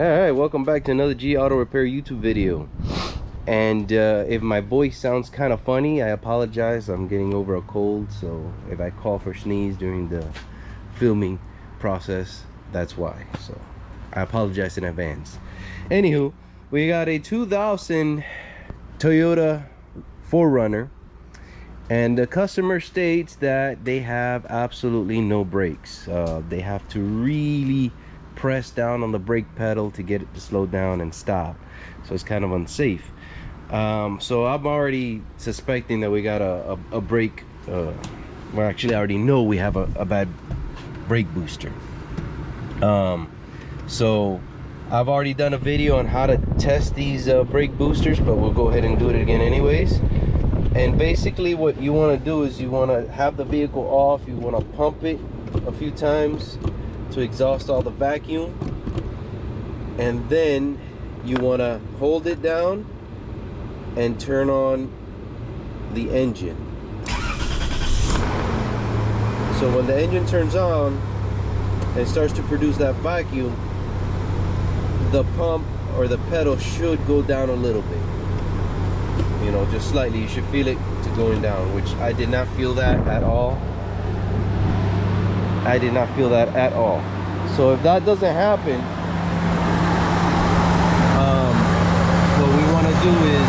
Alright, welcome back to another G Auto Repair YouTube video. And if my voice sounds kind of funny, I apologize. I'm getting over a cold, so if I cough or sneeze during the filming process, that's why. So I apologize in advance. Anywho, we got a 2000 Toyota 4Runner, and the customer states that they have absolutely no brakes. They have to really press down on the brake pedal to get it to slow down and stop, so it's kind of unsafe. So I'm already suspecting that we got a brake, well, actually I already know we have a bad brake booster. So I've already done a video on how to test these brake boosters, but we'll go ahead and do it again anyways. And basically what you want to do is you want to have the vehicle off, you want to pump it a few times to exhaust all the vacuum, and then you want to hold it down and turn on the engine. So when the engine turns on and starts to produce that vacuum, the pump or the pedal should go down a little bit, you know, just slightly. You should feel it to going down, which I did not feel that at all. I did not feel that at all. So if that doesn't happen, what we want to do is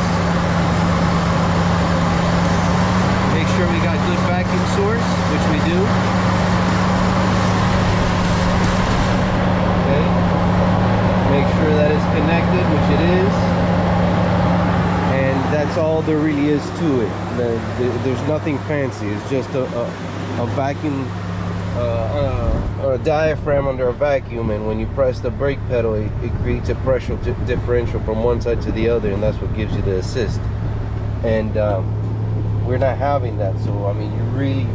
make sure we got good vacuum source, which we do. Okay. Make sure that it's connected, which it is. And that's all there really is to it. There's nothing fancy. It's just a vacuum, or a diaphragm under a vacuum, and when you press the brake pedal, it creates a pressure differential from one side to the other, and that's what gives you the assist. And we're not having that, so I mean, you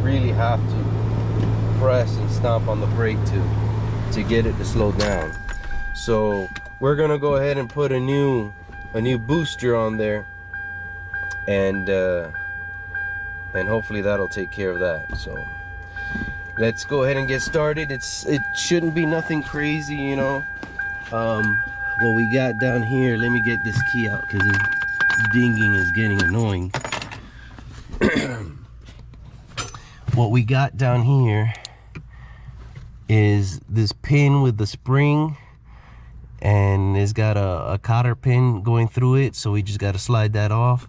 really have to press and stomp on the brake to get it to slow down. So we're gonna go ahead and put a new booster on there, and hopefully that'll take care of that. So let's go ahead and get started. It shouldn't be nothing crazy, you know. What we got down here, let me get this key out because this dinging is getting annoying. What we got down here is this pin with the spring, and it's got a cotter pin going through it, so we just got to slide that off,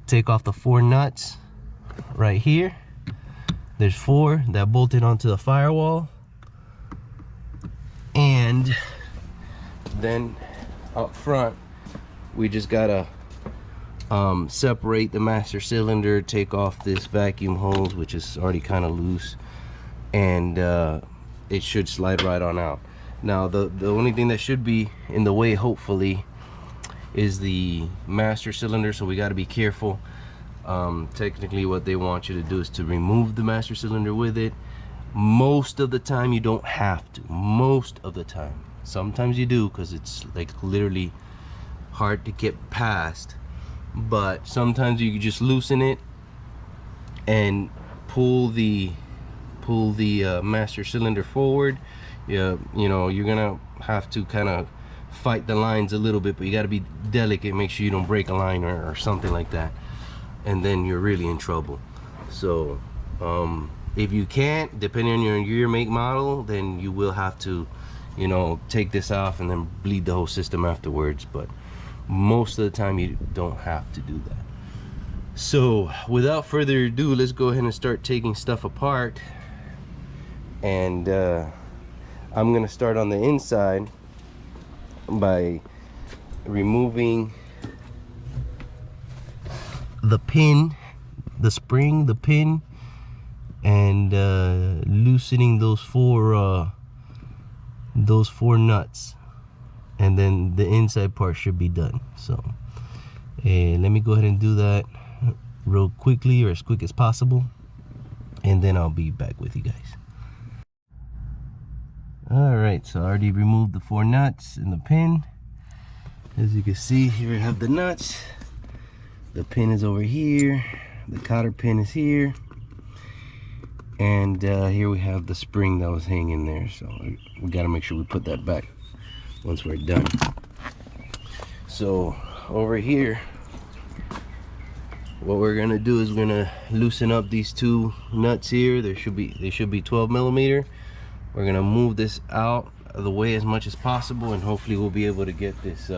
take off the 4 nuts right here. There's 4 that bolted onto the firewall, and then up front we just gotta separate the master cylinder, take off this vacuum hose, which is already kind of loose, and it should slide right on out. Now the only thing that should be in the way, hopefully, is the master cylinder, so we got to be careful. Technically what they want you to do is to remove the master cylinder with it. Most of the time you don't have to. Most of the time. Sometimes you do, because it's like literally hard to get past, but sometimes you can just loosen it and pull the master cylinder forward. You know, you're gonna have to kind of fight the lines a little bit, but you got to be delicate, make sure you don't break a line or something like that, and then you're really in trouble. So if you can't, depending on your year, make, model, then you will have to, you know, take this off and then bleed the whole system afterwards. But most of the time you don't have to do that. So without further ado, let's go ahead and start taking stuff apart. And I'm gonna start on the inside by removing the pin, the spring, the pin, and loosening those four nuts, and then the inside part should be done. So let me go ahead and do that real quickly, or as quick as possible, and then I'll be back with you guys. All right, so I already removed the 4 nuts and the pin. As you can see, here I have the nuts. The pin is over here, the cotter pin is here, and here we have the spring that was hanging there. So we got to make sure we put that back once we're done. So over here, what we're gonna do is we're gonna loosen up these two nuts here. They should be 12 millimeter. We're gonna move this out of the way as much as possible, and hopefully we'll be able to get this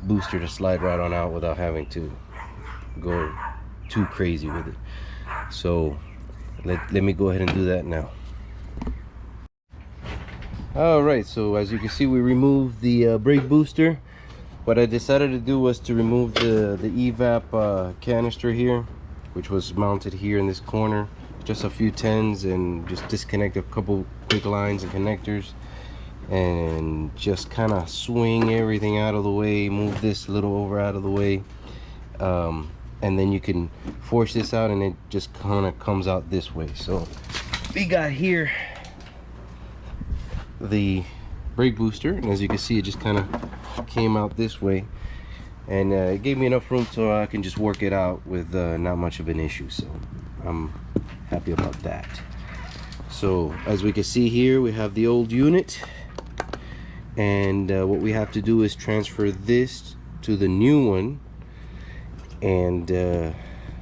booster to slide right on out without having to go too crazy with it. So let me go ahead and do that now. All right, so as you can see, we removed the brake booster. What I decided to do was to remove the evap canister here, which was mounted here in this corner. Just a few 10s, and just disconnect a couple quick lines and connectors, and just kind of swing everything out of the way, move this little over out of the way, and then you can force this out and it just kind of comes out this way. So we got here the brake booster, and as you can see, it just kind of came out this way, and it gave me enough room so I can just work it out with not much of an issue. So I'm happy about that. So as we can see here, we have the old unit, and what we have to do is transfer this to the new one and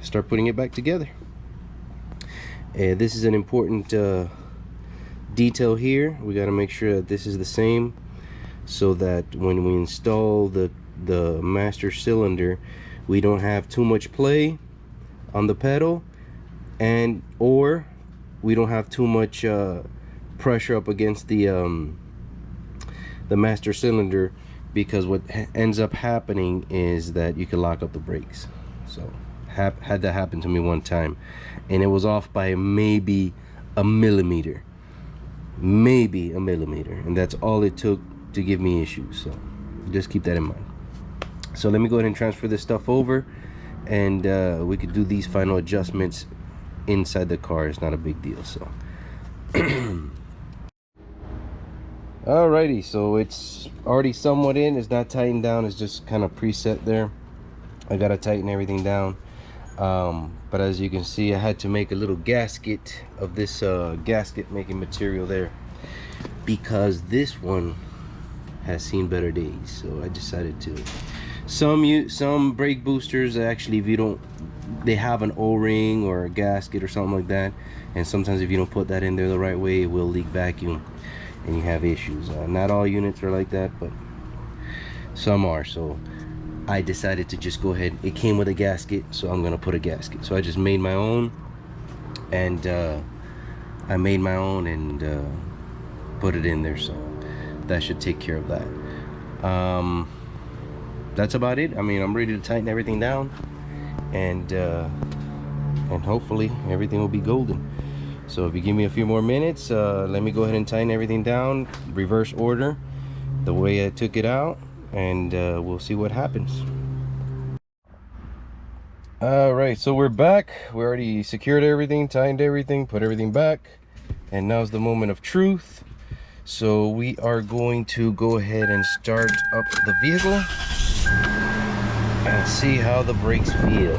start putting it back together. And this is an important detail here. We got to make sure that this is the same, so that when we install the master cylinder, we don't have too much play on the pedal, and or we don't have too much pressure up against the master cylinder, because what ends up happening is that you can lock up the brakes. So had that happen to me one time, and it was off by maybe a millimeter, and that's all it took to give me issues. So just keep that in mind. So let me go ahead and transfer this stuff over, and we could do these final adjustments inside the car. It's not a big deal. So alrighty, so it's already somewhat in. It's not tightened down, it's just kind of preset there. I gotta tighten everything down, but as you can see, I had to make a little gasket of this gasket making material there, because this one has seen better days. So I decided to. Some brake boosters actually, if you don't, they have an O-ring or a gasket or something like that, and sometimes if you don't put that in there the right way, it will leak vacuum and you have issues. Not all units are like that, but some are. So I decided to just go ahead. It came with a gasket, so I'm gonna put a gasket. So I just made my own, and put it in there. So that should take care of that. That's about it. I mean, I'm ready to tighten everything down, and hopefully everything will be golden. So if you give me a few more minutes, let me go ahead and tighten everything down, reverse order the way I took it out, and we'll see what happens. All right, so we're back. We already secured everything, tightened everything, put everything back, and now's the moment of truth. So we are going to go ahead and start up the vehicle and see how the brakes feel.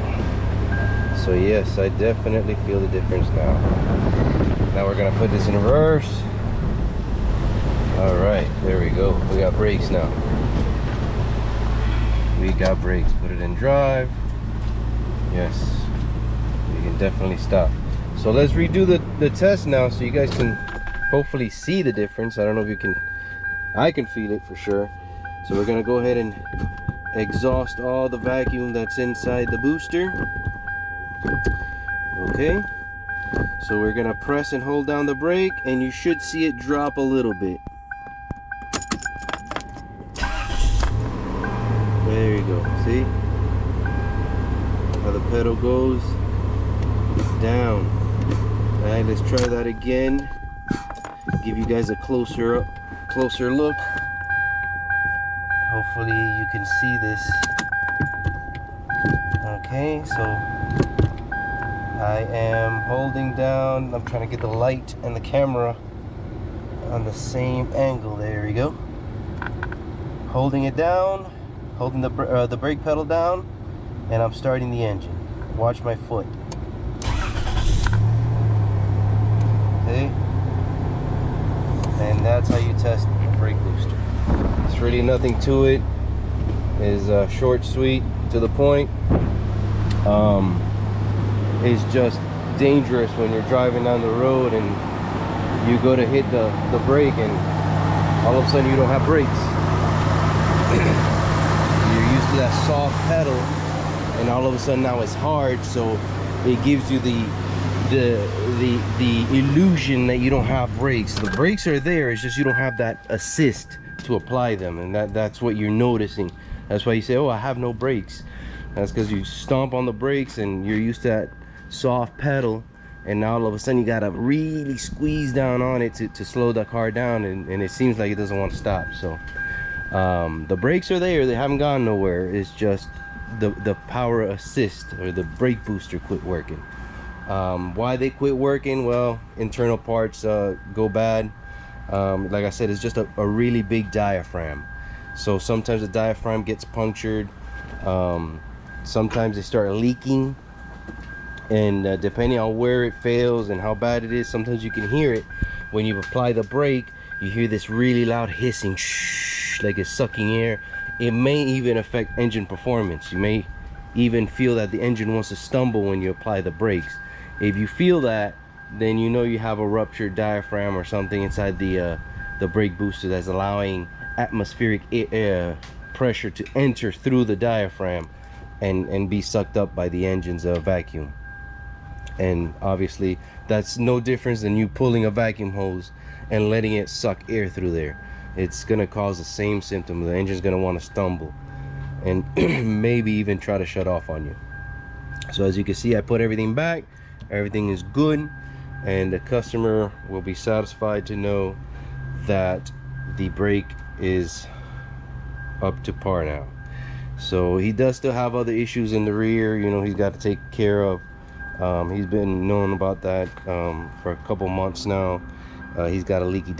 So yes, I definitely feel the difference now. Now we're gonna put this in reverse. All right, there we go. We got brakes now. We got brakes. Put it in drive. Yes, you can definitely stop. So let's redo the test now, so you guys can hopefully see the difference. I don't know if you can. I can feel it for sure. So we're gonna go ahead and exhaust all the vacuum that's inside the booster. Okay, so we're gonna press and hold down the brake, and you should see it drop a little bit. There you go. See how the pedal goes down. All right, let's try that again. Give you guys a closer look. Hopefully you can see this. Okay, so I am holding down. I'm trying to get the light and the camera on the same angle. There we go. Holding it down, holding the brake pedal down, and I'm starting the engine. Watch my foot. Okay. and that's how you test a brake booster. It's really nothing to it. It's short, sweet, to the point. It's just dangerous when you're driving down the road and you go to hit the brake and all of a sudden you don't have brakes. You're used to that soft pedal and all of a sudden now it's hard, so it gives you the illusion that you don't have brakes. The brakes are there, it's just you don't have that assist to apply them, and that's what you're noticing. That's why you say, oh, I have no brakes. That's because you stomp on the brakes and you're used to that soft pedal, and now all of a sudden you gotta really squeeze down on it to slow the car down, and it seems like it doesn't want to stop. So the brakes are there, they haven't gone nowhere. It's just the power assist or the brake booster quit working. Why they quit working? Well, internal parts go bad. Like I said, it's just a really big diaphragm. So sometimes the diaphragm gets punctured. Sometimes they start leaking, and depending on where it fails and how bad it is, sometimes you can hear it. When you apply the brake, you hear this really loud hissing, shh, like it's sucking air. It may even affect engine performance. You may even feel that the engine wants to stumble when you apply the brakes. If you feel that, then you know you have a ruptured diaphragm or something inside the brake booster that's allowing atmospheric air pressure to enter through the diaphragm and be sucked up by the engine's vacuum. And obviously that's no difference than you pulling a vacuum hose and letting it suck air through there. It's gonna cause the same symptom. The engine's gonna want to stumble and maybe even try to shut off on you. So as you can see, I put everything back, everything is good, and the customer will be satisfied to know that the brake is up to par now. So he does still have other issues in the rear, you know, he's got to take care of. He's been knowing about that for a couple months now. He's got a leaky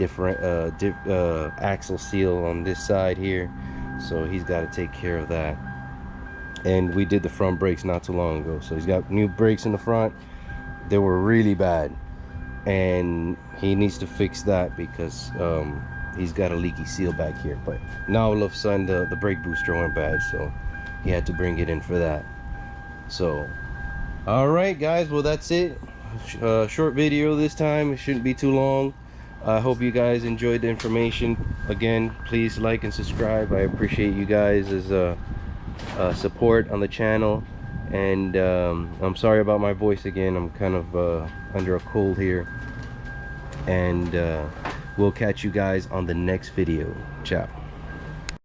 axle seal on this side here, so he's got to take care of that. And we did the front brakes not too long ago, so he's got new brakes in the front. They were really bad, and he needs to fix that because he's got a leaky seal back here. But now all of a sudden the brake booster went bad, so he had to bring it in for that. So all right guys, well that's it. Short video this time, it shouldn't be too long. I hope you guys enjoyed the information. Again, please like and subscribe. I appreciate you guys' support on the channel. And I'm sorry about my voice again. I'm kind of under a cold here. And we'll catch you guys on the next video. Ciao.